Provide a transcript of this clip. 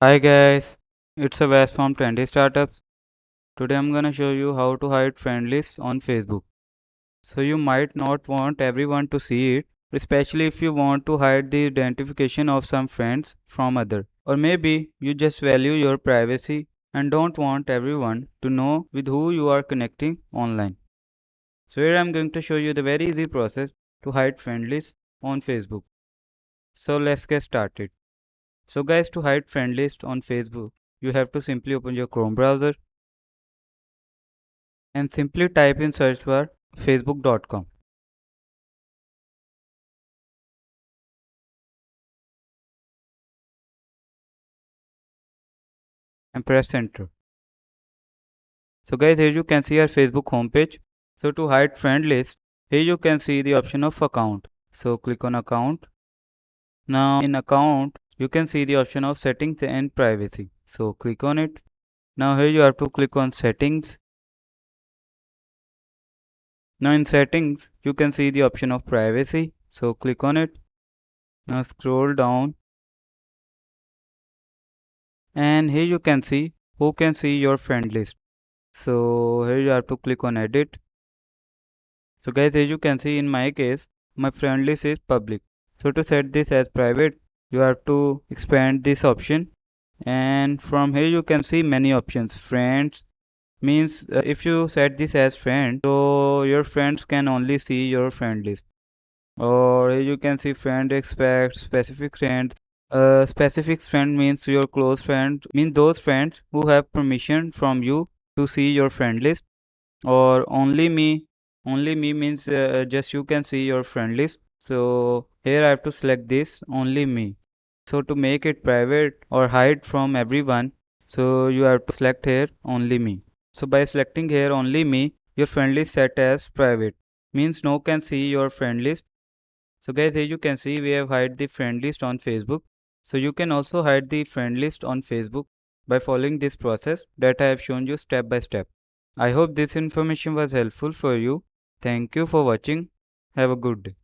Hi guys, it's a Wes from 20 Startups. Today I'm gonna show you how to hide friend lists on Facebook. So you might not want everyone to see it, especially if you want to hide the identification of some friends from other. Or maybe you just value your privacy and don't want everyone to know with who you are connecting online. So here I'm going to show you the very easy process to hide friend lists on Facebook. So let's get started. So guys, to hide friend list on Facebook, you have to simply open your Chrome browser and simply type in search bar facebook.com and press enter. So guys, here you can see our Facebook homepage. So to hide friend list, here you can see the option of account. So click on account. Now in account, you can see the option of settings and privacy. So click on it. Now here you have to click on settings. Now in settings, you can see the option of privacy. So click on it. Now scroll down and here you can see who can see your friend list. So here you have to click on edit. So guys, as you can see in my case, my friend list is public. So to set this as private, you have to expand this option. And from here you can see many options. Friends means if you set this as friend, so your friends can only see your friend list. Or here you can see friend expect specific friend. Specific friend means your close friend, mean those friends who have permission from you to see your friend list. Or only me means just you can see your friend list. So here I have to select this only me. So to make it private or hide from everyone, so you have to select here only me. So by selecting here only me, your friend list set as private, means no can see your friend list. So guys, here you can see we have hide the friend list on Facebook. So you can also hide the friend list on Facebook by following this process that I have shown you step by step. I hope this information was helpful for you. Thank you for watching. Have a good day.